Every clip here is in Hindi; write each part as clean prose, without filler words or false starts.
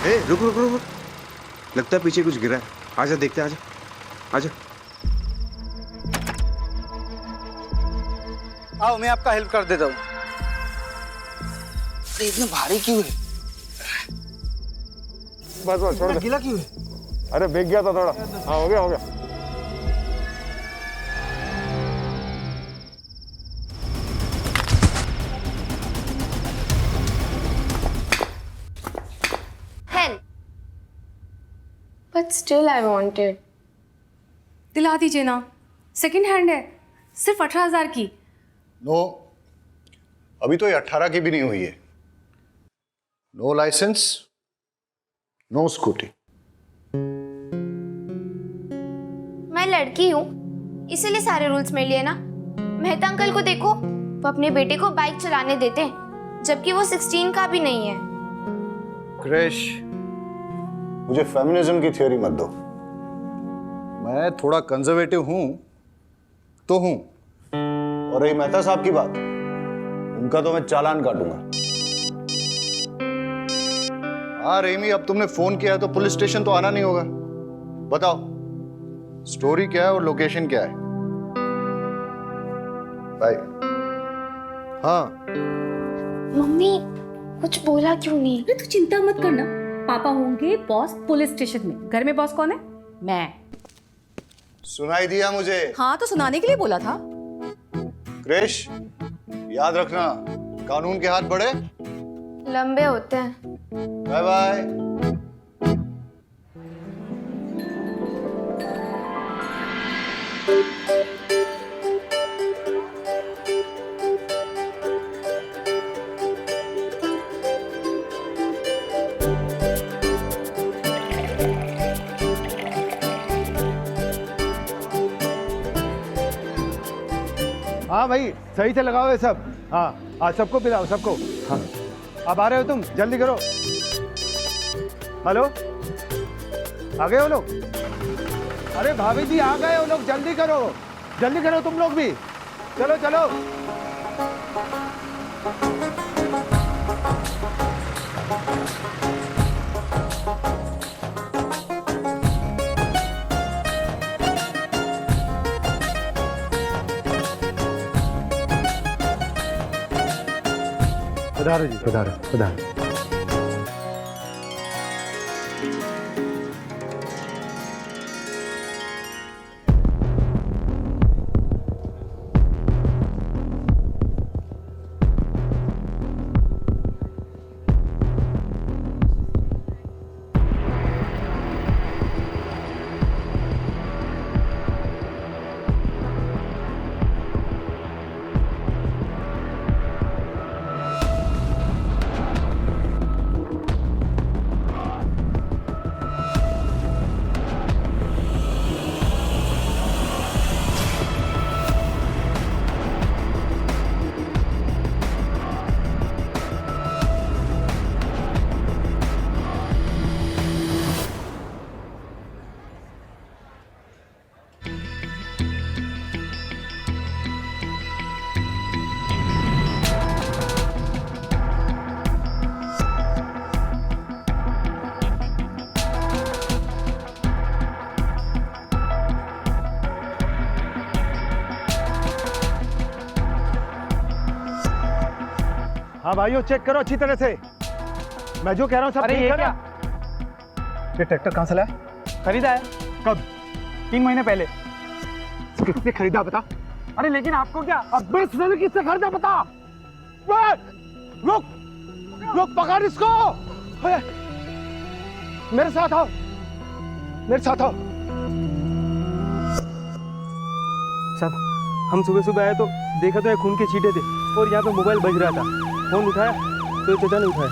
ए रुक रुक रुक रुक। लगता है पीछे कुछ गिरा है। आजा देखते हैं, आजा आजा। आओ मैं आपका हेल्प कर देता हूँ। अरे इतना भारी क्यों है? बस बस छोड़ दे। गीला क्यों है? अरे भीग गया था थोड़ा। हाँ हो गया हो गया। Help. But still I wanted. दिला दीजिए ना, सेकंड हैंड है, सिर्फ 18,000 की। नो, अभी तो ये 18 की भी नहीं हुई है। No licence, no scooty. मैं लड़की हूँ, इसीलिए सारे रूल्स मेरे लिए ना। मेहता अंकल को देखो, वो अपने बेटे को बाइक चलाने देते हैं, जबकि वो 16 का भी नहीं है। क्रिश, मुझे फेमिनिज्म की थ्योरी मत दो। मैं थोड़ा कंजर्वेटिव हूं तो हूं, और रही मेहता साहब की बात, उनका तो मैं चालान काटूंगा। हाँ रेमी, अब तुमने फोन किया है तो पुलिस स्टेशन तो आना नहीं होगा। बताओ स्टोरी क्या है और लोकेशन क्या है? बाय। हाँ मम्मी कुछ बोला क्यों नहीं? अरे तू चिंता मत करना, पापा होंगे बॉस पुलिस स्टेशन में। घर में बॉस कौन है? मैं। सुनाई दिया मुझे। हाँ तो सुनाने के लिए बोला था। क्रिश, याद रखना, कानून के हाथ बड़े लंबे होते हैं। Bye bye. हाँ भाई सही से लगाओ ये सब। हाँ हाँ सबको पिलाओ सबको। हाँ अब आ रहे हो तुम, जल्दी करो। हेलो, आ गए हो लोग? अरे भाभी जी आ गए हो लोग, जल्दी करो तुम लोग भी। चलो चलो। पधारो जी, पधारो पधारो। हाँ भाइयों चेक करो अच्छी तरह से, मैं जो कह रहा हूँ सब ठीक है ना? ये ट्रैक्टर कहाँ से लाया? खरीदा है। कब? 3 महीने पहले। किसने खरीदा बता? अरे लेकिन आपको क्या? अब किससे खरीदा बता? रुक रुक, पकड़ इसको। मेरे साथ आओ, मेरे साथ आओ। साहब हम सुबह सुबह आए तो देखा तो ये खून के छींटे थे और यहाँ पे मोबाइल बज रहा था। फोन उठाया तो ये चाचा ने उठाया।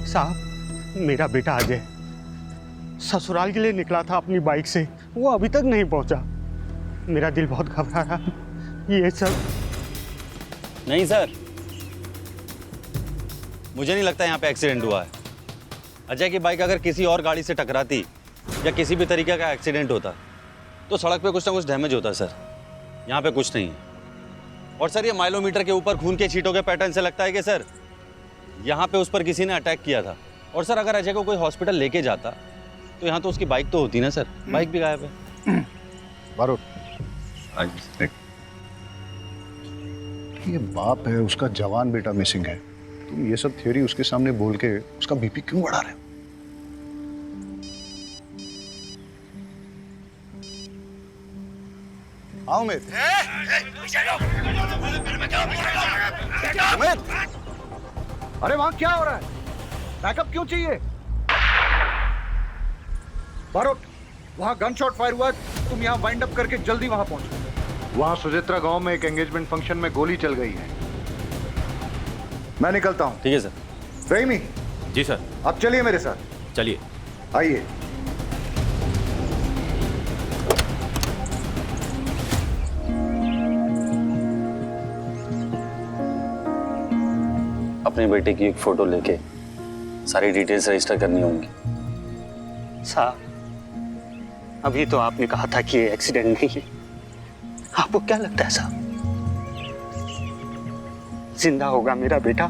साहब मेरा बेटा अजय ससुराल के लिए निकला था अपनी बाइक से, वो अभी तक नहीं पहुंचा। मेरा दिल बहुत घबरा रहा। ये सब नहीं सर, मुझे नहीं लगता यहाँ पे एक्सीडेंट हुआ है। अजय की बाइक अगर किसी और गाड़ी से टकराती या किसी भी तरीके का एक्सीडेंट होता तो सड़क पे कुछ ना कुछ डैमेज होता सर। यहाँ पे कुछ नहीं है। और सर ये माइलोमीटर के ऊपर खून के छींटों के पैटर्न से लगता है कि सर यहाँ पे उस पर किसी ने अटैक किया था। और सर अगर अजय को कोई हॉस्पिटल लेके जाता तो यहाँ तो उसकी बाइक तो होती ना सर। बाइक भी गायब है। बारूद, ये बाप है, उसका जवान बेटा मिसिंग है, तुम ये सब थ्योरी उसके सामने बोल के उसका बीपी क्यों बढ़ा रहे हो? आओ उमेद। उमेद, अरे वहां क्या हो रहा है? बैकअप क्यों चाहिए? बारूद, वहां गन शॉट फायर हुआ, तुम यहाँ वाइंड अप करके जल्दी वहां पहुंचो। वहां सुजित्रा गांव में एक एंगेजमेंट फंक्शन में गोली चल गई है। मैं निकलता हूं। ठीक है सर। रहीमी। जी सर। आप चलिए मेरे साथ। चलिए। आइए। अपने बेटे की एक फोटो लेके सारी डिटेल्स रजिस्टर करनी होंगी। साहब, अभी तो आपने कहा था कि ये एक्सीडेंट नहीं है। आपको क्या लगता है साहब, जिंदा होगा मेरा बेटा?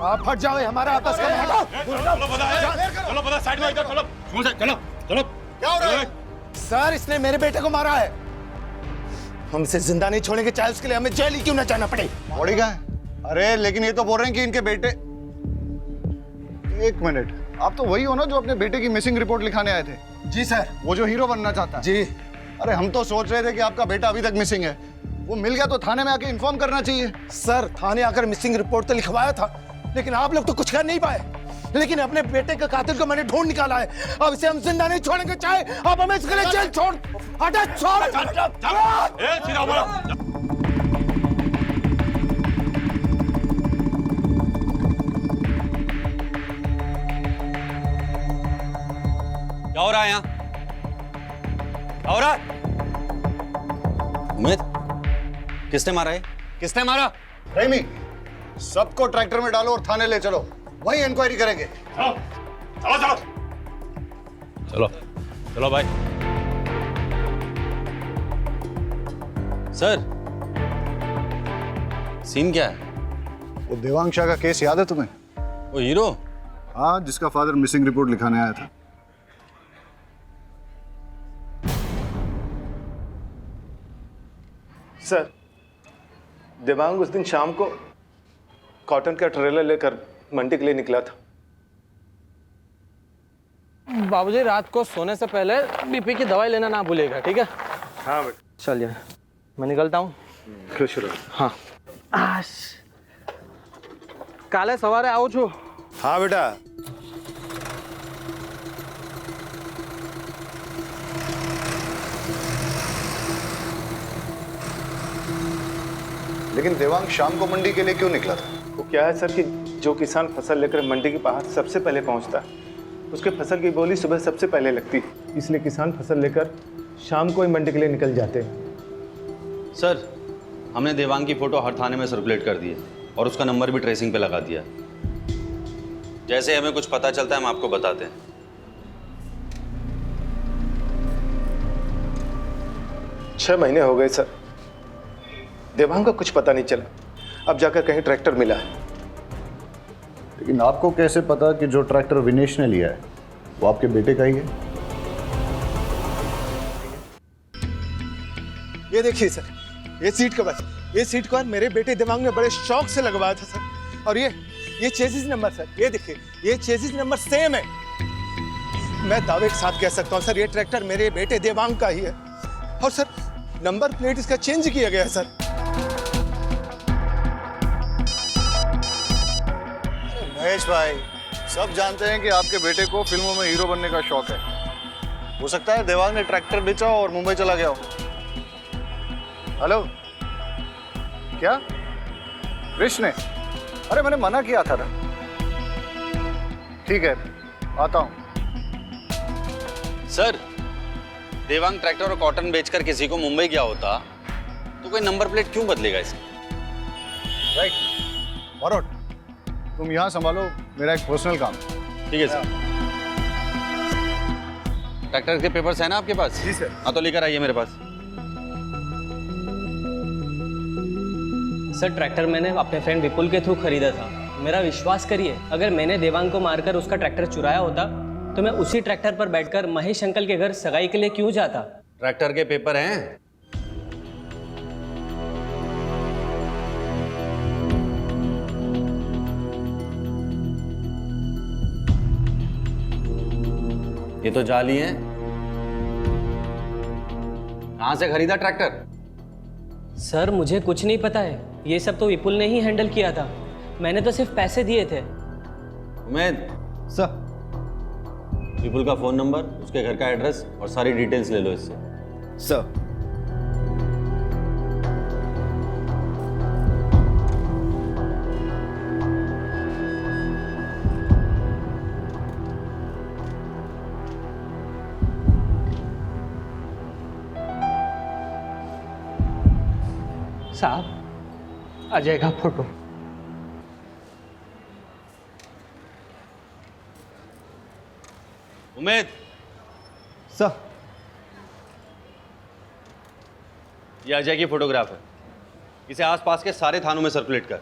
आप हट जाओ, हमारा आपस का चलो पता साइड में इधर चलो। चलो चलो। क्या हो रहा है? सर, इसने मेरे बेटे को मारा है। हम इसे जिंदा नहीं छोड़ेंगे, चाहे उसके लिए हमें जेल ही क्यों ना जाना पड़े। बॉडी कहाँ है? अरे लेकिन ये तो बोल रहे हैं कि इनके बेटे। एक मिनट, आप तो वही हो ना जो अपने बेटे की मिसिंग रिपोर्ट लिखाने आए थे? जी सर। वो जो हीरो बनना चाहता है? जी। अरे हम तो सोच रहे थे कि आपका बेटा अभी तक मिसिंग है। वो मिल गया तो थाने में आके इन्फॉर्म करना चाहिए। सर, थाने आकर मिसिंग रिपोर्ट तो लिखवाया था, लेकिन आप लोग तो कुछ कर नहीं पाए। लेकिन अपने बेटे के कातिल को मैंने ढूंढ निकाला है। अब इसे हम जिंदा नहीं छोड़ेंगे, चाहे आप हमें इसके लिए जेल छोड़। हटा, छोड़। सीधा बोलो। क्या हो रहा है यहाँ? क्या हो रहा है? उमेद, किसने मारा है? किसने मारा? रहीमी, सबको ट्रैक्टर में डालो और थाने ले चलो, वहीं इंक्वायरी करेंगे। चलो चलो चलो चलो चलो भाई। सर, सीन क्या है? वो देवांग शाह का केस याद है तुम्हें? वो हीरो? हाँ, जिसका फादर मिसिंग रिपोर्ट लिखाने आया था। सर, देवांग उस दिन शाम को कॉटन का ट्रेलर लेकर मंडी के लिए निकला था। बाबूजी, रात को सोने से पहले बीपी की दवाई लेना ना भूलिएगा, ठीक है? हाँ बेटा। चलिए, मैं निकलता हूँ। खुश रहो। हाँ। काले सवारे आओ छो। हाँ बेटा। लेकिन देवांग शाम को मंडी के लिए क्यों निकला था? वो क्या है सर कि जो किसान फसल लेकर मंडी के बाहर सबसे पहले पहुंचता है, उसके फसल की बोली सुबह सबसे पहले लगती है। इसलिए किसान फसल लेकर शाम को ही मंडी के लिए निकल जाते हैं। सर, हमने देवांग की फोटो हर थाने में सर्कुलेट कर दी है और उसका नंबर भी ट्रेसिंग पे लगा दिया। जैसे हमें कुछ पता चलता है हम आपको बताते हैं। 6 महीने हो गए सर, देवांग का कुछ पता नहीं चला। अब जाकर कहीं ट्रैक्टर मिला है। लेकिन आपको कैसे पता कि जो ट्रैक्टर विनेश ने लिया है वो आपके बेटे का ही है? ये देखिए सर, ये सीट कवर, ये सीट कवर मेरे बेटे देवांग ने बड़े शौक से लगवाया था सर। और ये चेसिस नंबर सर, ये देखिए, ये चेसिस नंबर सेम है। मैं दावे के साथ कह सकता हूँ सर, ये ट्रैक्टर मेरे बेटे देवांग का ही है। और सर, नंबर प्लेट इसका चेंज किया गया है सर। महेश भाई, सब जानते हैं कि आपके बेटे को फिल्मों में हीरो बनने का शौक है। हो सकता है देवांग ने ट्रैक्टर बेचा और मुंबई चला गया हो। हेलो, क्या कृष्ण ने? अरे मैंने मना किया था ना। ठीक है, आता हूँ। सर, देवांग ट्रैक्टर और कॉटन बेचकर किसी को मुंबई गया होता तो कोई नंबर प्लेट क्यों बदलेगा इसकी? राइट, बरोट, तुम यहाँ संभालो, मेरा एक पर्सनल काम। ठीक है सर। ट्रैक्टर के पेपर्स है ना आपके पास? जी सर। हाँ तो लेकर आइए मेरे पास। सर, ट्रैक्टर मैंने अपने फ्रेंड विपुल के थ्रू खरीदा था। मेरा विश्वास करिए, अगर मैंने देवांग को मारकर उसका ट्रैक्टर चुराया होता तो मैं उसी ट्रैक्टर पर बैठकर महेश अंकल के घर सगाई के लिए क्यों जाता? ट्रैक्टर के पेपर हैं? ये तो जाली हैं। कहां से खरीदा ट्रैक्टर? सर, मुझे कुछ नहीं पता है। ये सब तो विपुल ने ही हैंडल किया था। मैंने तो सिर्फ पैसे दिए थे। उमेद, सर। विपुल का फोन नंबर, उसके घर का एड्रेस और सारी डिटेल्स ले लो इससे। सर। साहब, आ जाएगा फोटो। उमेद, सर। ये अजय की फोटोग्राफ है। इसे आसपास के सारे थानों में सर्कुलेट कर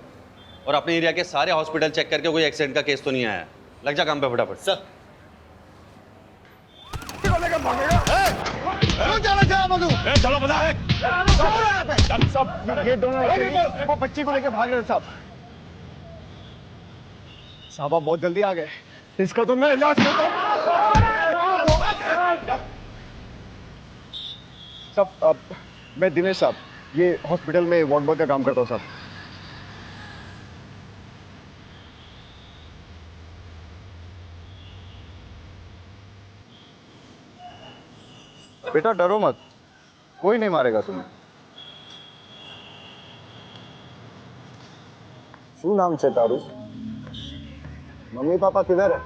और अपने एरिया के सारे हॉस्पिटल चेक करके कोई एक्सीडेंट का केस तो नहीं आया। लग जा काम पे फटाफट। सर। चलो बता है। ये दोनों वो बच्ची को लेके भाग रहे साहब। साहब आप बहुत जल्दी आ गए। इसका तो मैं इलाज करता हूँ। साहब, मैं दिनेश साहब, ये हॉस्पिटल में वार्ड बॉय का काम करता हूँ साहब। बेटा डरो मत, कोई नहीं मारेगा तुम्हें। શું નામ છે તારું? મમ્મી પાપા કિધર है?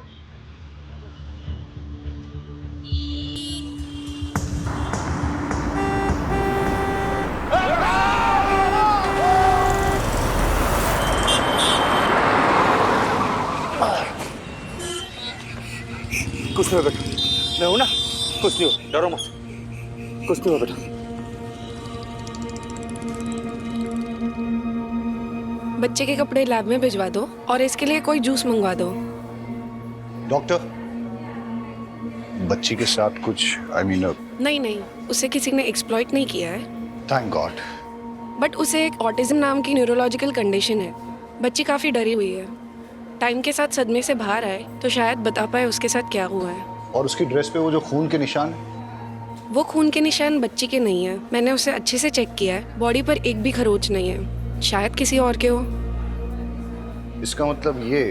कुछ नहीं हो बेटा, मैं हूं ना, कुछ नहीं हो, डरो मत, कुछ नहीं हो बेटा। बच्चे के कपड़े लैब में भिजवा दो और इसके लिए कोई जूस मंगवा दो। डॉक्टर, बच्ची के साथ कुछ नहीं नहीं, उसे किसी ने एक्सप्लॉइट नहीं किया है। Thank God. बट उसे एक ऑटिज्म नाम की न्यूरोलॉजिकल कंडीशन है। बच्ची काफ़ी डरी हुई है। टाइम के साथ सदमे से बाहर आए तो शायद बता पाए उसके साथ क्या हुआ है। और उसकी ड्रेस पे वो जो खून के निशान है? वो खून के निशान बच्ची के नहीं है। मैंने उसे अच्छे से चेक किया है। बॉडी पर एक भी खरोच नहीं है। शायद किसी और के हो। इसका मतलब ये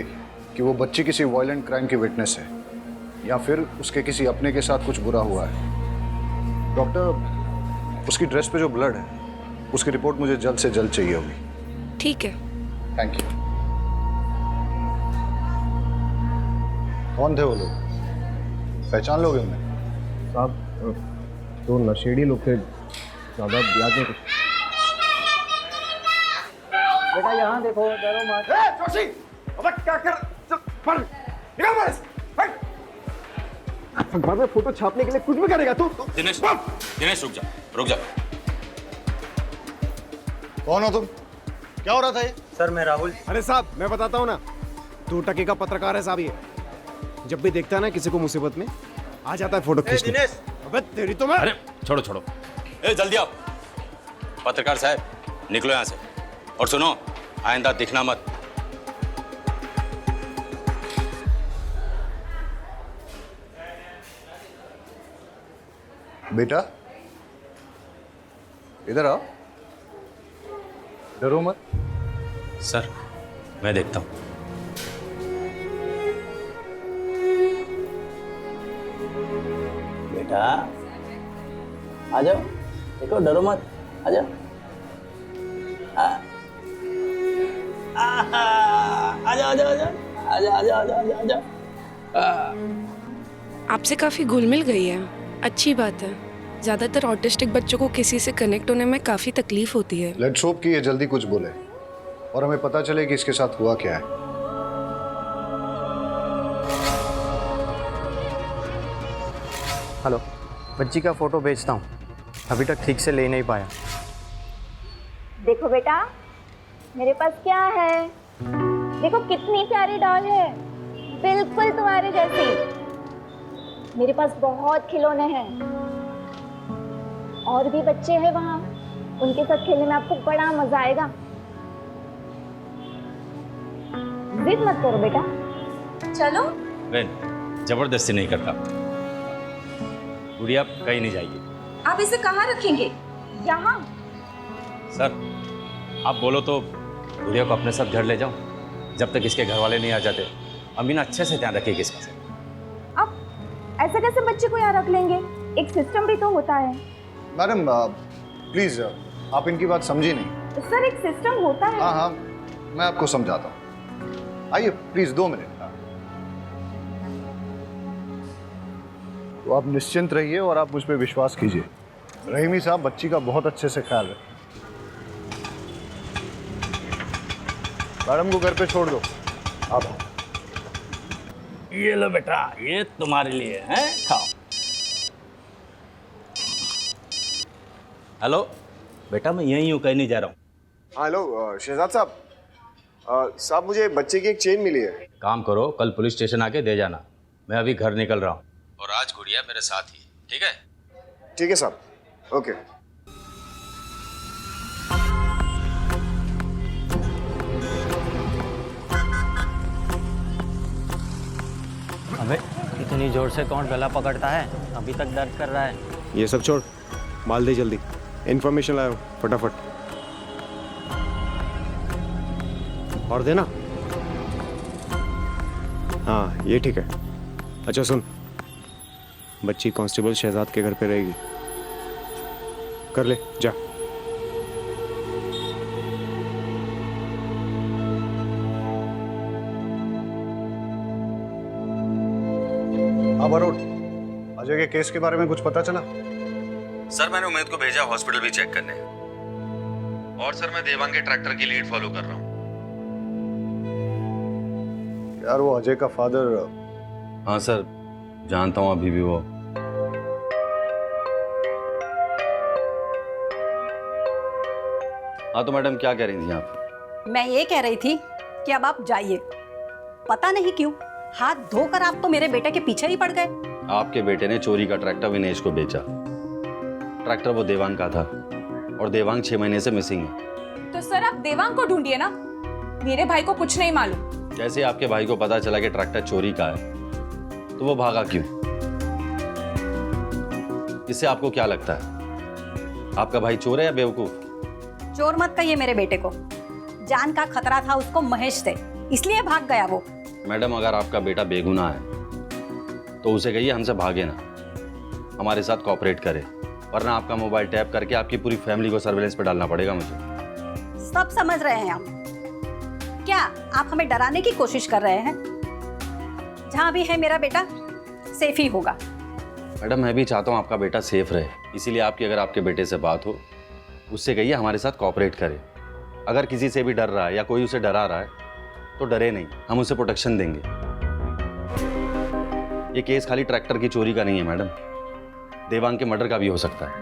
कि वो बच्ची किसी वायलेंट क्राइम की विटनेस है या फिर उसके किसी अपने के साथ कुछ बुरा हुआ है। डॉक्टर, उसकी ड्रेस पे जो ब्लड है उसकी रिपोर्ट मुझे जल्द से जल्द चाहिए होगी। ठीक है। Thank you. कौन थे वो लोग? पहचान लोगे उन्हें? साहब, तो नशेड़ी लोग थे, ज़्यादा याद नहीं कुछ। बेटा यहाँ देखो, डरो मत। जोशी, अब क्या कर? पर निकल बस। अखबार में फोटो छापने के लिए कुछ भी करेगा तू? दिनेश, दिनेश रुक जा, रुक जा। कौन हो तुम? क्या हो रहा था ये? सर, मैं राहुल। अरे साहब, मैं बताता हूँ ना, 2 टके का पत्रकार है साहब ये। जब भी देखता है ना किसी को मुसीबत में, आ जाता है फोटो खींचने। दिनेश, अबे तेरी तो मैं। अरे छोड़ो छोड़ो, ए जल्दी आओ। पत्रकार साहब, निकलो यहाँ से और सुनो, आइंदा दिखना मत। बेटा इधर आओ, डरो मत। सर, मैं देखता हूँ। बेटा आ जाओ, देखो, डरो मत, आ जाओ। आजा आजा आजा आजा आजा। आपसे काफ़ी घुल मिल गई है, अच्छी बात है। ज़्यादातर ऑटिस्टिक बच्चों को किसी से कनेक्ट होने में काफ़ी तकलीफ होती है। लेट्स होप कि ये जल्दी कुछ बोले और हमें पता चले कि इसके साथ हुआ क्या है। हेलो, बच्ची का फोटो भेजता हूँ, अभी तक ठीक से ले नहीं पाया। देखो बेटा, मेरे पास क्या है, देखो कितनी प्यारी डॉल है, बिल्कुल तुम्हारे जैसी। मेरे पास बहुत खिलौने हैं, और भी बच्चे हैं वहाँ, उनके साथ खेलने में आपको बड़ा मजा आएगा। जिद मत करो बेटा, चलो। बहन, जबरदस्ती नहीं करता, गुड़िया कहीं नहीं जाएगी। आप इसे कहाँ रखेंगे? यहाँ। सर, आप बोलो तो गुड़िया को अपने साथ घर ले जाओ, जब तक इसके घर वाले नहीं आ जाते। अमीना अच्छे से ध्यान रखेगी इसका। अब ऐसे कैसे बच्चे को यहाँ रख लेंगे? एक सिस्टम भी तो होता है। मैडम प्लीज, आप इनकी बात समझी नहीं। सर, एक सिस्टम होता है। हाँ हाँ, मैं आपको समझाता हूँ। आइए प्लीज, 2 मिनट। तो आप निश्चिंत रहिए और आप मुझ पर विश्वास कीजिए। रहीमी साहब बच्ची का बहुत अच्छे से ख्याल रखें। मैडम को घर पे छोड़ दो, आप। ये लो बेटा, ये तुम्हारे लिए है, खाओ। हेलो बेटा, मैं यहीं हूँ, कहीं नहीं जा रहा हूँ। हेलो शहजाद साहब, साहब मुझे बच्चे की एक चेन मिली है। काम करो, कल पुलिस स्टेशन आके दे जाना। मैं अभी घर निकल रहा हूँ और आज गुड़िया मेरे साथ ही, ठीक है? ठीक है साहब, ओके। अबे इतनी जोर से कौन गला पकड़ता है, अभी तक दर्द कर रहा है। ये सब छोड़, माल दे जल्दी, इन्फॉर्मेशन लाओ फटाफट। और देना। हाँ ये ठीक है। अच्छा सुन, बच्ची कांस्टेबल शहजाद के घर पे रहेगी, कर ले जा। अरुण, अजय के केस के बारे में कुछ पता चला? सर, मैंने उमेद को भेजा हॉस्पिटल भी चेक करने, और सर मैं देवांग के ट्रैक्टर की लीड फॉलो कर रहा हूँ। यार वो अजय का फादर। हाँ सर, जानता हूँ अभी भी वो। हाँ तो मैडम क्या कह रही थी आप? मैं ये कह रही थी कि अब आप जाइए। पता नहीं क्यों हाथ धोकर आप तो मेरे बेटे के पीछे ही पड़ गए। आपके बेटे ने चोरी का ट्रैक्टर विनेश को बेचा। ट्रैक्टर वो देवांग का था और देवांग 6 महीने से मिसिंग है। तो सर आप देवांग को ढूंढिए ना, मेरे भाई को कुछ नहीं मालूम। जैसे आपके भाई को पता चला कि ट्रैक्टर चोरी का है तो वो भागा क्यों? इससे आपको क्या लगता है, आपका भाई चोर है या बेवकूफ? चोर मत कहिए मेरे बेटे को, जान का खतरा था उसको महेश से, इसलिए भाग गया वो। मैडम अगर आपका बेटा बेगुनाह है तो उसे कहिए हमसे भागे ना, हमारे साथ कोऑपरेट करे, वरना आपका मोबाइल टैप करके आपकी पूरी फैमिली को सर्विलेंस पे डालना पड़ेगा मुझे। सब समझ रहे हैं हम, क्या आप हमें डराने की कोशिश कर रहे हैं? जहां भी है मेरा बेटा सेफ ही होगा। मैडम मैं भी चाहता हूँ आपका बेटा सेफ रहे, इसीलिए आपकी अगर आपके बेटे से बात हो उससे कहिए हमारे साथ कोऑपरेट करे। अगर किसी से भी डर रहा है या कोई उसे डरा रहा है तो डरे नहीं, हम उसे प्रोटेक्शन देंगे। ये केस खाली ट्रैक्टर की चोरी का नहीं है मैडम, देवांग के मर्डर का भी हो सकता है।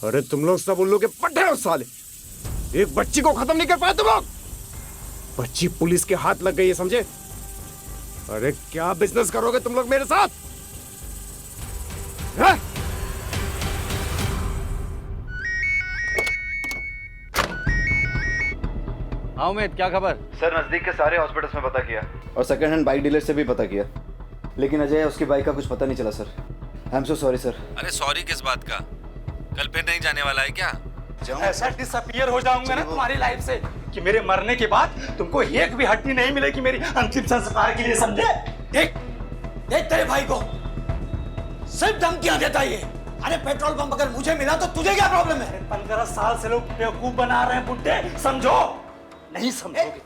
अरे तुम लोग सब उल्लू के पट्टे हो साले, एक बच्ची को खत्म नहीं कर पाए तुम लोग। बच्ची पुलिस के हाथ लग गई है, समझे? अरे क्या बिजनेस करोगे तुम लोग मेरे साथ? है? हाँ उमेद, क्या खबर? सर नजदीक के सारे हॉस्पिटल्स में पता किया और सेकंड हैंड बाइक डीलर से भी पता किया, लेकिन अजय उसकी बाइक का कुछ पता नहीं चला sir. I am so sorry sir. अरे सॉरी किस बात का? कल फिर नहीं जाने वाला है क्या? ऐसा डिसअपीयर हो जाऊंगा ना तुम्हारी लाइफ से कि मेरे मरने के बाद तुमको एक भी हड्डी नहीं मिलेगी मेरी अंतिम संस्कार के लिए, समझे? देख तेरे भाई को सिर्फ धमकियां देता ये, अरे पेट्रोल पंप अगर मुझे मिला तो तुझे क्या प्रॉब्लम है? 15 साल से लोग बेवकूफ बना रहे हैं बुड्ढे, समझो? नहीं समझोगे?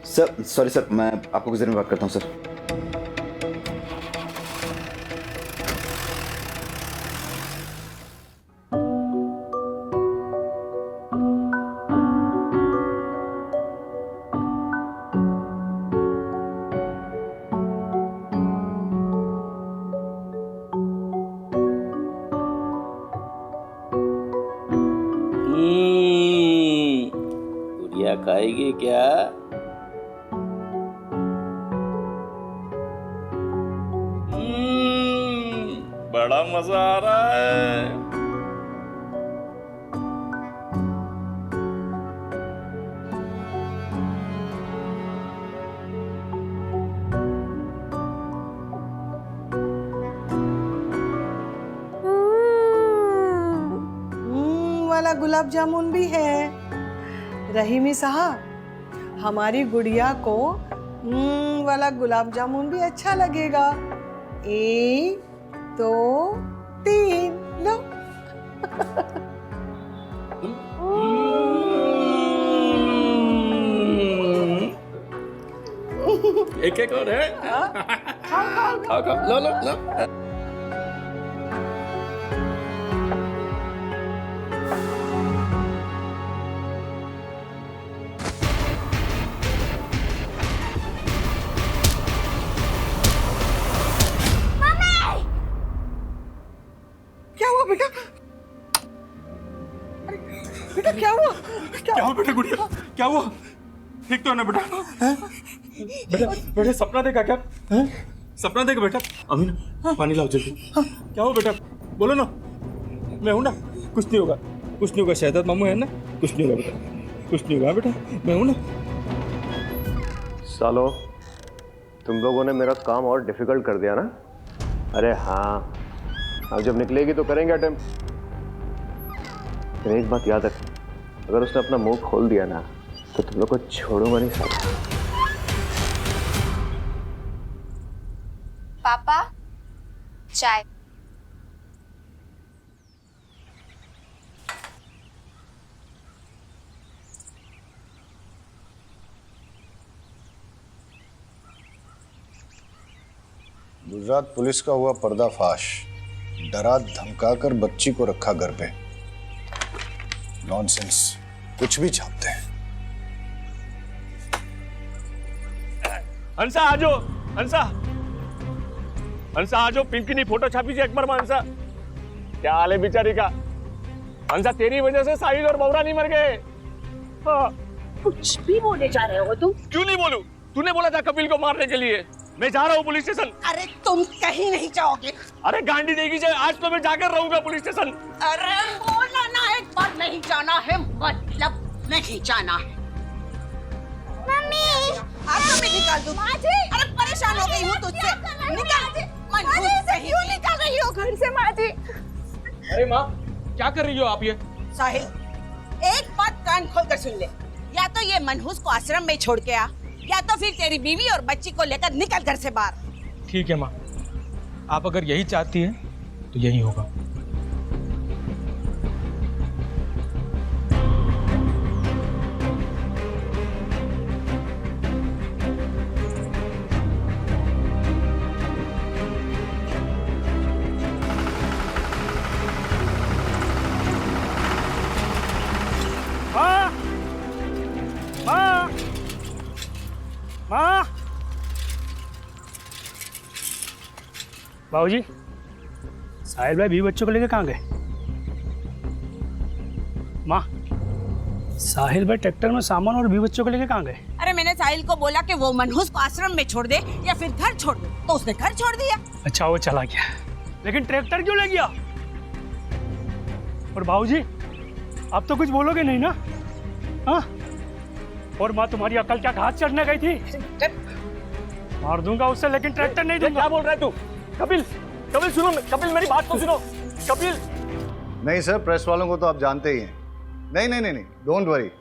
सर सॉरी सर, मैं आपको कुछ देर में बात करता हूँ सर। गुड़िया खाएगी क्या? बड़ा मजा आ रहा है। वाला गुलाब जामुन भी है। रहीमी साहब, हमारी गुड़िया को वाला गुलाब जामुन भी अच्छा लगेगा। 1 2 3 लो। एक एक और है। खाओ खाओ, लो लो लो। क्या हुआ बेटा? बेटा क्या हुआ? क्या हुआ बेटा? गुड़िया क्या हुआ? ठीक तो है ना बेटा? बेटा बेटा सपना देखा क्या? सपना देखा बेटा? अमीन पानी लाओ जल्दी। क्या हुआ बेटा? बोलो ना, मैं हूं ना, कुछ नहीं होगा, कुछ नहीं होगा। शहजाद मामू है ना, कुछ नहीं होगा बेटा, कुछ नहीं होगा बेटा, मैं हूं ना। सालो, तुम लोगों ने मेरा काम और डिफिकल्ट कर दिया ना? अरे हाँ, अब जब निकलेगी तो करेंगे अटेम्प्ट। लेकिन एक बात याद रख, अगर उसने अपना मुंह खोल दिया ना तो तुम लोग को छोड़ूंगा नहीं साला। पापा, चाय। गुजरात पुलिस का हुआ पर्दाफाश। डरा धमकाकर बच्ची को रखा घर पे। नॉनसेंस, कुछ भी छापते हैं। हंसा आजो, हंसा हंसा आजो, पिंकी फोटो छापी थी अकबर में। हंसा, क्या हाल है बेचारी का? हंसा, तेरी वजह से साहिल और बौरा नहीं मर गए। हाँ। कुछ भी बोले जा रहे हो तुम? क्यों नहीं बोलूं? तूने बोला था कपिल को मारने के लिए। मैं जा रहा हूँ पुलिस स्टेशन। अरे तुम कहीं नहीं जाओगे। अरे गांडी देगी जाए, आज तो मैं जाकर रहूंगा पुलिस स्टेशन। अरे बोला ना एक बार, नहीं जाना है मतलब नहीं जाना है। मम्मी, आपको मैं निकाल दूं। अरे परेशान हो गई हूँ तुझसे। निकाल। क्यों निकाल रही हो घर से माँ जी? अरे माँ, क्या कर रही हो आप ये? साहिल, एक बात कान खोलकर सुन ले। या तो ये मनहूस को आश्रम में छोड़ के आ, या तो फिर तेरी बीवी और बच्ची को लेकर निकल घर से बाहर। ठीक है माँ, आप अगर यही चाहती हैं तो यही होगा। माँ, माँ, माँ, बाबूजी, साहिल भाई 20 बच्चों को लेकर कहाँ गए? माँ, साहिल भाई ट्रैक्टर में सामान और 20 बच्चों को लेकर कहाँ गए? अरे मैंने साहिल को बोला कि वो मनहूस को आश्रम में छोड़ दे या फिर घर छोड़ दे, तो उसने घर छोड़ दिया। अच्छा, वो चला गया, लेकिन ट्रैक्टर क्यों ले गया? और बाबूजी, अब तो कुछ बोलोगे नहीं ना? हाँ? और माँ, तुम्हारी अकल क्या घास चढ़ने गई थी? मार दूंगा उससे, लेकिन ट्रैक्टर नहीं दूंगा। क्या बोल रहा है तू? कपिल, कपिल सुनो, कपिल मेरी बात तो सुनो। कपिल, नहीं सर, प्रेस वालों को तो आप जानते ही हैं। नहीं नहीं नहीं नहीं, don't worry,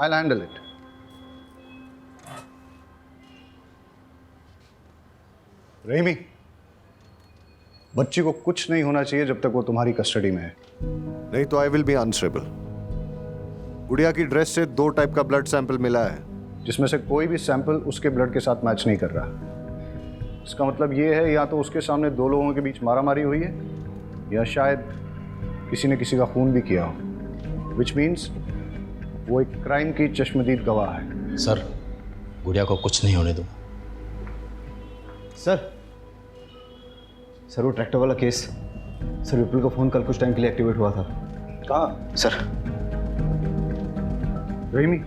I will handle it. Rahimi, बच्ची को कुछ नहीं होना चाहिए जब तक वो तुम्हारी कस्टडी में है, नहीं तो आई विल बी अनस्टेबल। गुड़िया की ड्रेस से 2 टाइप का ब्लड सैंपल मिला है, जिसमें से कोई भी सैंपल उसके ब्लड के साथ मैच नहीं कर रहा। इसका मतलब ये है या तो उसके सामने 2 लोगों के बीच मारामारी हुई है या शायद किसी ने किसी का खून भी किया हो, विच मीन्स वो एक क्राइम की चश्मदीद गवाह है। सर, गुड़िया को कुछ नहीं होने दूंगा। सर वो ट्रैक्टर वाला केस, सर विपुल का फोन कल कुछ टाइम के लिए एक्टिवेट हुआ था। कहाँ? सर रहीमी,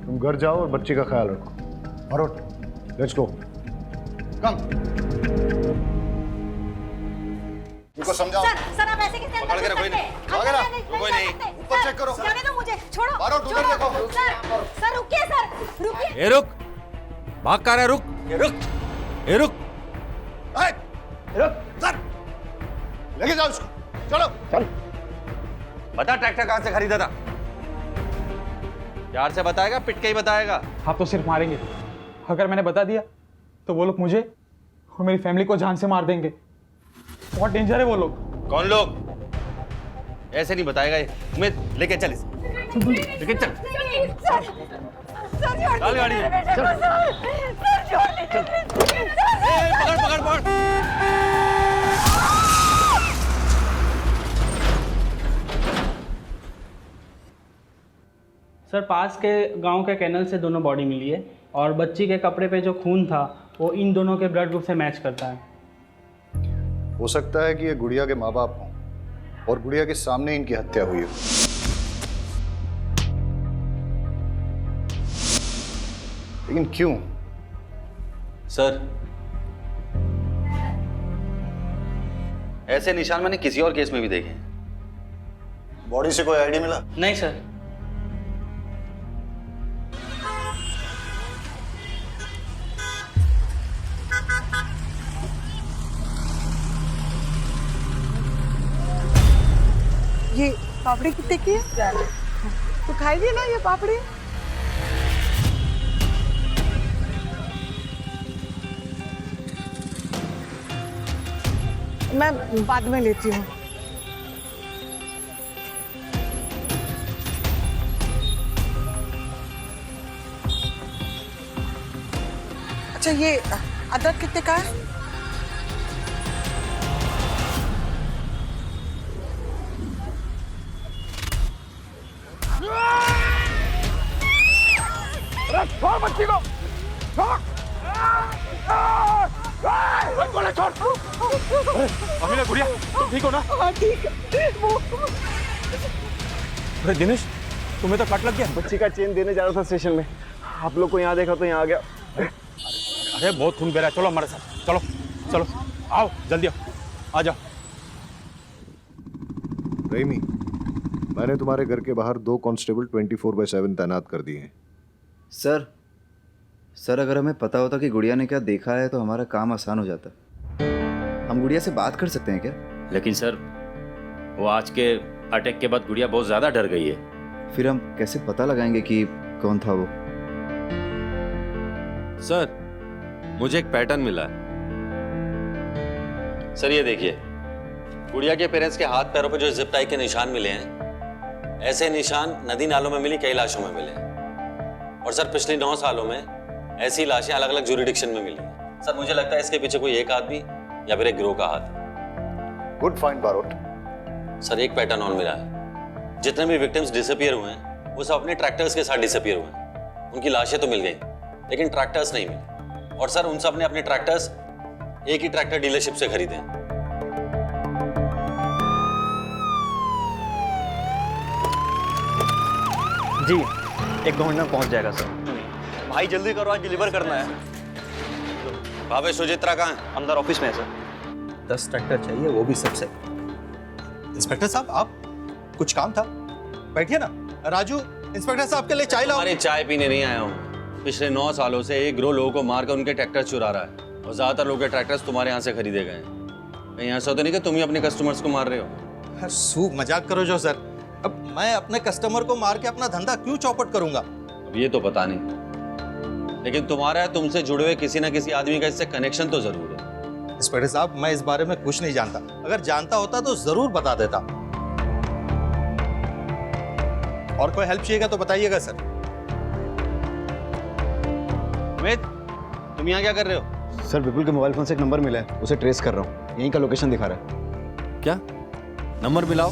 तुम घर जाओ और बच्चे का ख्याल रखो। Marot, let's go. कम। इनको समझाओ। सर आप ऐसे कैसे पकड़ के रखो इन्हें। आगे ना, कोई नहीं। ऊपर चेक करो। जाने दो मुझे, छोड़ो। मारो, उधर देखो। सर रुकिए सर, रुकिए। ए रुक, भाग कर रहा है, रुक, रुक, ए रुक, रुक, सर, लेके जाओ इसको, चलो, चल। बता ट्रैक्टर कहाँ से खरीदा था? प्यार से बताएगा, पिट के ही बताएगा? आप तो सिर्फ मारेंगे। अगर मैंने बता दिया तो वो लोग मुझे और मेरी फैमिली को जान से मार देंगे। बहुत डेंजर है वो लोग। कौन लोग? ऐसे नहीं बताएगा ये। उमेद, लेके चल इसे, लेके चल। चल गाड़ी में, चल। पकड़ पकड़ पकड़। सर पास के गांव के कैनल से दोनों बॉडी मिली है और बच्ची के कपड़े पे जो खून था वो इन दोनों के ब्लड ग्रुप से मैच करता है। हो सकता है कि ये गुड़िया के माँ बाप हों और गुड़िया के सामने इनकी हत्या हुई हो। लेकिन क्यों? सर, ऐसे निशान मैंने किसी और केस में भी देखे हैं। बॉडी से कोई आईडी मिला? नहीं सर। ये पापड़ी कितने की है? तो खाइए ना ये पापड़ी। मैं बाद में लेती हूँ। अच्छा ये अदरक कितने का है? छोड़ बच्ची को, छोड़। बोले छोड़। अमीना, गुड़िया, तुम ठीक हो ना? हाँ ठीक है। अरे दिनेश, तुम्हें तो कट लग गया। बच्ची का चेन देने जा रहा था स्टेशन में, आप लोग को यहाँ देखा तो यहाँ आ गया। अरे बहुत खून बह रहा है, चलो हमारे साथ, चलो चलो, आओ जल्दी आओ, आ जाओ। रहीमी, मैंने तुम्हारे घर के बाहर 2 कांस्टेबल 24/7 तैनात कर दिए हैं। सर अगर हमें पता होता कि गुड़िया ने क्या देखा है तो हमारा काम आसान हो जाता। हम गुड़िया से बात कर सकते हैं क्या? लेकिन सर, वो आज के अटैक के बाद गुड़िया बहुत ज्यादा डर गई है। फिर हम कैसे पता लगाएंगे कि कौन था वो? सर, मुझे एक पैटर्न मिला है। सर ये देखिए, गुड़िया के पेरेंट्स के हाथ पैरों पे जो जिप टाई के निशान मिले हैं, ऐसे निशान नदी नालों में मिली कई लाशों में मिले हैं। और सर पिछले 9 सालों में ऐसी लाशें अलग अलग ज्यूरिडिक्शन में मिली हैं। सर मुझे लगता है इसके पीछे कोई एक आदमी या फिर एक गिरोह का हाथ है। Good find Barot. सर एक पैटर्न और मिला है, जितने भी विक्टिम्स डिसअपियर हुए हैं वो सब अपने ट्रैक्टर्स के साथ डिसअपियर हुए हैं। उनकी लाशें तो मिल गई लेकिन ट्रैक्टर्स नहीं मिले। और सर उन सब ने अपने ट्रैक्टर्स एक ही ट्रैक्टर डीलरशिप से खरीदे हैं। जी 1-2 मिनट में पहुंच जाएगा सर। भाई जल्दी करो, आज डिलीवर करना है। भावे सुचित्रा कहाँ है? अंदर ऑफिस में है सर। 10 ट्रैक्टर चाहिए, वो भी सबसे। इंस्पेक्टर साहब, आप कुछ काम था? बैठिए ना। राजू, इंस्पेक्टर साहब के लिए चाय लाओ। अरे चाय पीने नहीं आया हूँ। पिछले 9 सालों से एक गिरोह लोगों को मारकर उनके ट्रैक्टर चुरा रहा है और ज्यादातर लोगों के ट्रैक्टर्स तुम्हारे यहाँ से खरीदे गए हैं। कहीं ऐसा तो नहीं कि तुम ही अपने कस्टमर्स को मार रहे हो? सूप मजाक करो जो सर। अब मैं अपने कस्टमर को मार के अपना धंधा क्यों चौपट करूंगा? अब ये तो पता नहीं, लेकिन तुम्हारा तुमसे जुड़े हुए किसी ना किसी आदमी का इससे कनेक्शन तो जरूर है। इंस्पेक्टर साहब, मैं इस बारे में कुछ नहीं जानता। अगर जानता होता तो जरूर बता देता। और कोई हेल्प चाहिएगा तो बताइएगा सर। उमेद, तुम यहाँ क्या कर रहे हो? सर विपुल के मोबाइल फोन से एक नंबर मिला है, उसे ट्रेस कर रहा हूँ। यहीं का लोकेशन दिखा रहा है। क्या नंबर मिलाओ?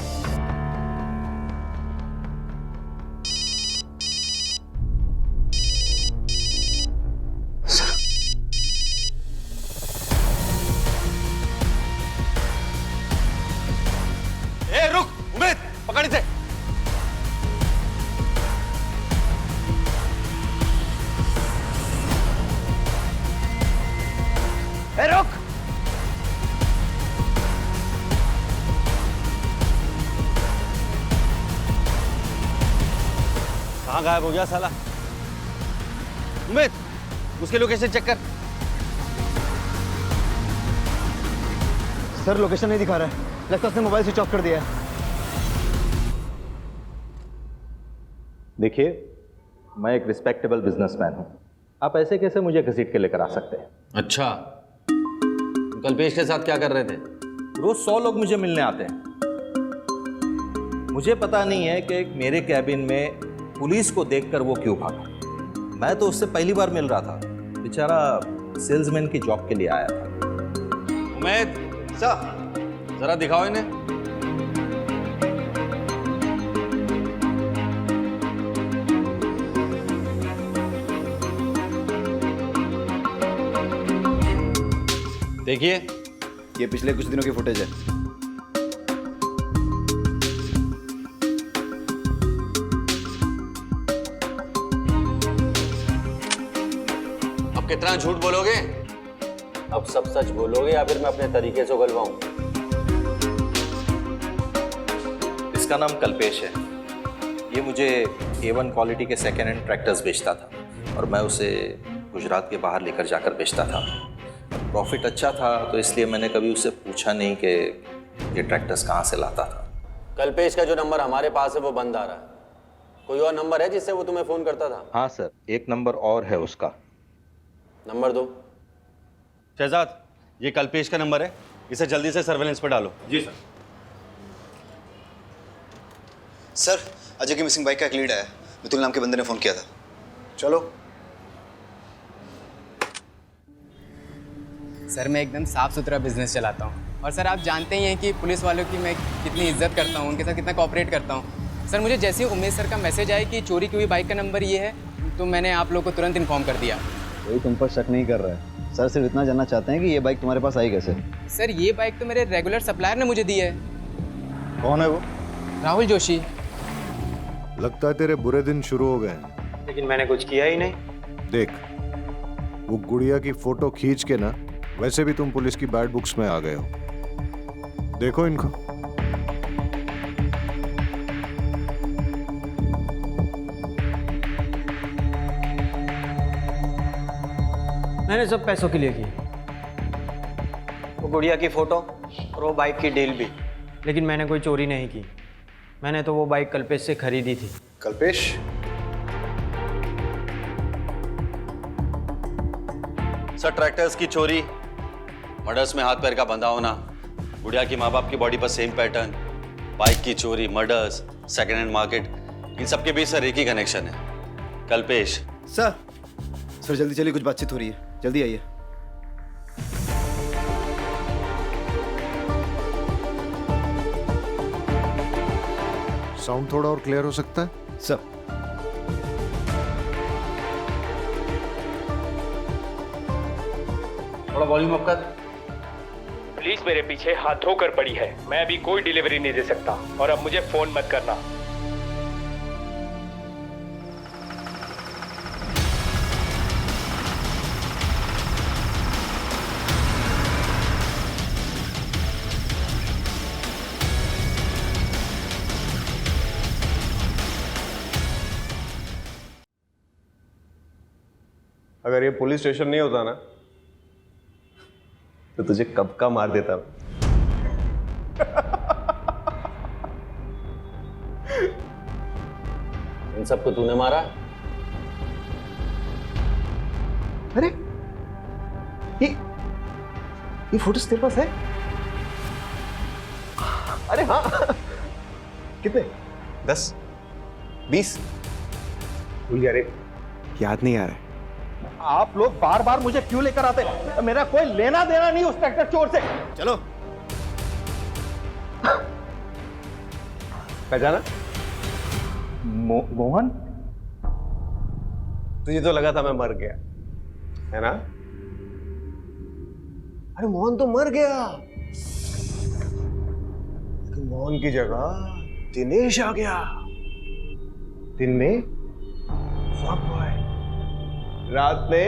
ए रुक उमेद, पकड़ इसे। ए रुक। कहाँ गायब हो गया साला? उमेद, उसके लोकेशन चेक कर। सर लोकेशन नहीं दिखा रहा है, लगता है उसने मोबाइल स्विच ऑफ कर दिया है। देखिए, मैं एक रिस्पेक्टेबल बिजनेसमैन हूं। आप ऐसे कैसे मुझे घसीट के लेकर आ सकते हैं? अच्छा, तुम कल्पेश के साथ क्या कर रहे थे? रोज 100 लोग मुझे मिलने आते हैं। मुझे पता नहीं है कि मेरे कैबिन में पुलिस को देखकर वो क्यों भागा। मैं तो उससे पहली बार मिल रहा था, बेचारा सेल्समैन की जॉब के लिए आया था। उमेद, जरा दिखाओ इन्हें। देखिए, ये पिछले कुछ दिनों की फुटेज है। अब कितना झूठ बोलोगे? अब सब सच बोलोगे या फिर मैं अपने तरीके से उगलवाऊं? इसका नाम कल्पेश है। ये मुझे A1 क्वालिटी के सेकेंड हैंड ट्रैक्टर्स बेचता था और मैं उसे गुजरात के बाहर लेकर जाकर बेचता था। प्रॉफिट अच्छा था तो इसलिए मैंने कभी उससे पूछा नहीं कि ये ट्रैक्टर्स कहाँ से लाता था। कल्पेश का जो नंबर हमारे पास है वो बंद आ रहा है। कोई और नंबर है जिससे वो तुम्हें फोन करता था? हाँ सर, एक नंबर और है उसका। नंबर दो। शहजाद, ये कल्पेश का नंबर है, इसे जल्दी से सर्वेलेंस पर डालो। जी सर। सर, अजय की मिसिंग बाइक का एक लीड आया। मितुल नाम के बंदे ने फोन किया था। चलो। सर मैं एकदम साफ सुथरा बिजनेस चलाता हूँ और सर आप जानते ही हैं कि पुलिस वालों की मैं कितनी इज्जत करता हूँ, उनके साथ कितना कोऑपरेट करता हूँ। सर मुझे जैसे ही उमेश सर का मैसेज आया कि चोरी की हुई बाइक का नंबर ये है तो मैंने आप लोगों को तुरंत इन्फॉर्म कर दिया। कोई तुम पर शक नहीं कर रहा है। सर सिर्फ इतना जानना चाहते हैं कि ये बाइक तुम्हारे पास आई कैसे? सर ये बाइक तो मेरे रेगुलर सप्लायर ने मुझे दी है। कौन है वो? राहुल जोशी। लगता है तेरे बुरे दिन शुरू हो गए हैं। लेकिन मैंने कुछ किया ही नहीं। देख, वो गुड़िया की फोटो खींच के ना, वैसे भी तुम पुलिस की बैड बुक्स में आ गए हो। देखो इनको। मैंने सब पैसों के लिए की, वो गुड़िया की फोटो और वो बाइक की डील भी। लेकिन मैंने कोई चोरी नहीं की। मैंने तो वो बाइक कल्पेश से खरीदी थी। कल्पेश? सर, ट्रैक्टर्स की चोरी, मर्डर्स में हाथ पैर का बंधा होना, गुड़िया की माँ बाप की बॉडी पर सेम पैटर्न, बाइक की चोरी, मर्डर्स, सेकेंड हैंड मार्केट, इन सब के बीच सर एक ही कनेक्शन है, कल्पेश। सर जल्दी चलिए, कुछ बातचीत हो रही है, जल्दी आइए। साउंड थोड़ा और क्लियर हो सकता है? सर थोड़ा वॉल्यूम अप कर। पुलिस मेरे पीछे हाथ धोकर पड़ी है। मैं अभी कोई डिलीवरी नहीं दे सकता और अब मुझे फोन मत करना। अगर ये पुलिस स्टेशन नहीं होता ना तो तुझे कब का मार देता। इन सबको तूने मारा? अरे ये फोटोज तेरे पास है? अरे हाँ। कितने? 10 20? भूल गया रे, याद नहीं आ रहा है। आप लोग बार बार मुझे क्यों लेकर आते हैं? मेरा कोई लेना देना नहीं उस ट्रैक्टर चोर से। चलो। पहचाना? मोहन? तुझे तो लगा था मैं मर गया, है ना? अरे मोहन तो मर गया, लेकिन मोहन की जगह दिनेश आ गया। दिन में फ्रॉड बॉय, रात में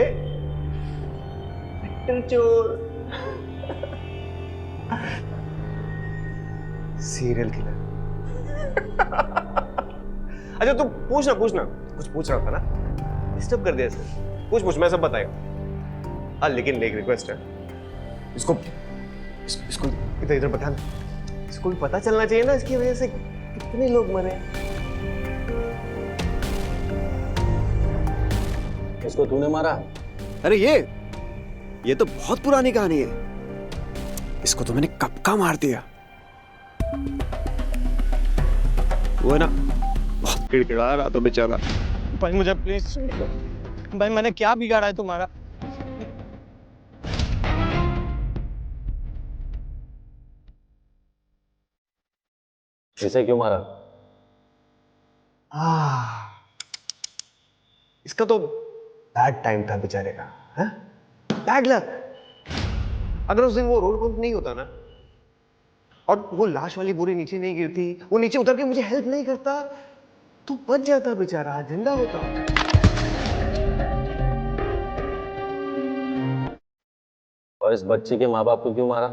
ट्रैक्टर चोर, सीरियल किलर। अच्छा तू पूछना कुछ पूछ रहा था ना, डिस्टर्ब कर दिया सर। पूछ मैं सब बताएगा। हाँ लेकिन एक रिक्वेस्ट है, इसको इधर इधर बता ना, इसको भी पता चलना चाहिए ना इसकी वजह से कितने लोग मरे। इसको तूने मारा? अरे ये तो बहुत पुरानी कहानी है, इसको तो मैंने कब का मार दिया। वो है ना बहुत किड़किड़ा रहा तो बेचारा। भाई मुझे प्लीज, भाई मैंने क्या बिगाड़ा है तुम्हारा? इसे क्यों मारा? इसका तो बैड टाइम था बेचारे का, बैड लक। अगर उस दिन वो रोड पंप नहीं होता ना, और वो लाश वाली बोरी नीचे नहीं गिरती, वो नीचे उतर के मुझे हेल्प नहीं करता, तो बच जाता बेचारा, जिंदा होता। और इस बच्चे के माँ बाप को क्यों मारा?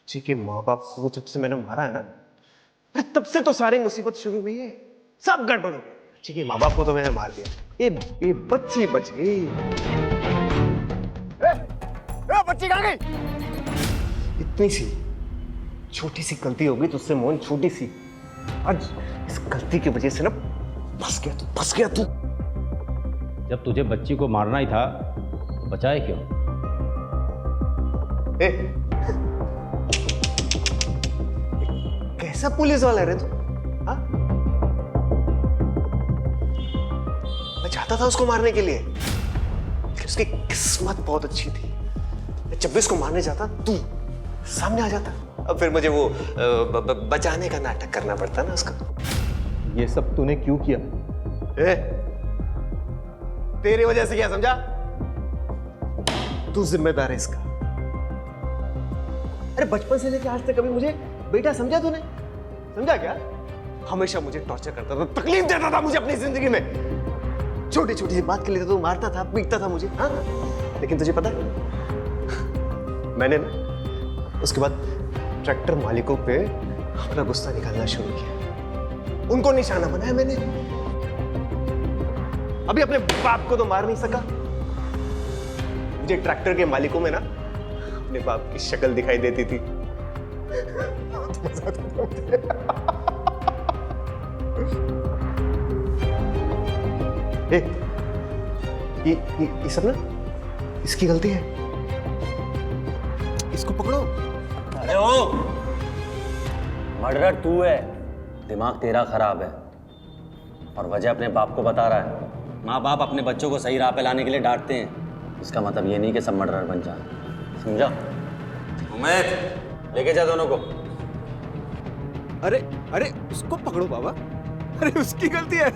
बच्चे के माँ बाप को जब से मैंने मारा है ना, तब से तो सारी मुसीबत शुरू हुई है, सब गड़बड़ हो गया। बच्चे के माँ बाप को तो मैंने मार दिया, ये बच्ची बच गई। बच्ची कहाँ गई? इतनी सी छोटी सी गलती हो गई तुझसे मोहन, छोटी सी। आज इस गलती की वजह से ना फंस गया तू। जब तुझे बच्ची को मारना ही था तो बचाए क्यों? कैसा पुलिस वाला है रे तू? हाँ? मैं चाहता था उसको मारने के लिए, लेकिन उसकी किस्मत बहुत अच्छी थी। जब भी उसको मारने जाता तू सामने आ जाता, अब फिर मुझे वो बचाने का नाटक करना पड़ता ना उसका। ये सब तूने क्यों किया? तेरी वजह से, क्या समझा? तू जिम्मेदार है इसका। अरे बचपन से लेकर आज तक कभी मुझे बेटा समझा तूने? समझा क्या? हमेशा मुझे टॉर्चर करता था, तकलीफ देता था मुझे अपनी जिंदगी में। छोटी छोटी बात के लिए तो मारता था, पीटता था मुझे। हाँ लेकिन तुझे पता है, मैंने ना उसके बाद ट्रैक्टर मालिकों पे अपना गुस्सा निकालना शुरू किया, उनको निशाना बनाया मैंने। अभी अपने बाप को तो मार नहीं सका, मुझे ट्रैक्टर के मालिकों में ना अपने बाप की शक्ल दिखाई देती थी। ये सब ना इसकी गलती है, इसको पकड़ो। अरे ओ, मर्डरर तू है, दिमाग तेरा खराब है और वजह अपने बाप को बता रहा है। माँ बाप अपने बच्चों को सही राह पे लाने के लिए डांटते हैं, इसका मतलब ये नहीं कि सब मर्डरर बन जाए, समझा? उमेद, लेके जा दोनों को। अरे उसको पकड़ो बाबा, अरे उसकी गलती है,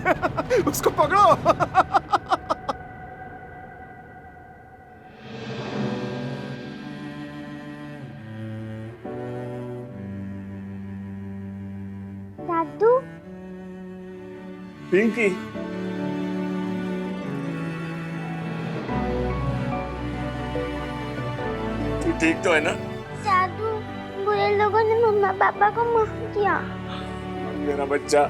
उसको पकड़ो। दादू, पिंकी, तू ठीक तो है ना? दादू, बुरे लोगों ने मम्मा पापा को मार दिया। मेरा बच्चा।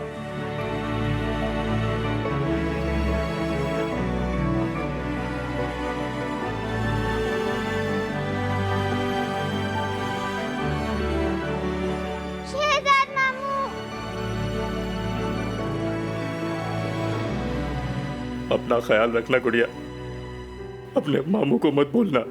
शहजाद मामू। अपना ख्याल रखना गुड़िया, अपने मामू को मत भूलना।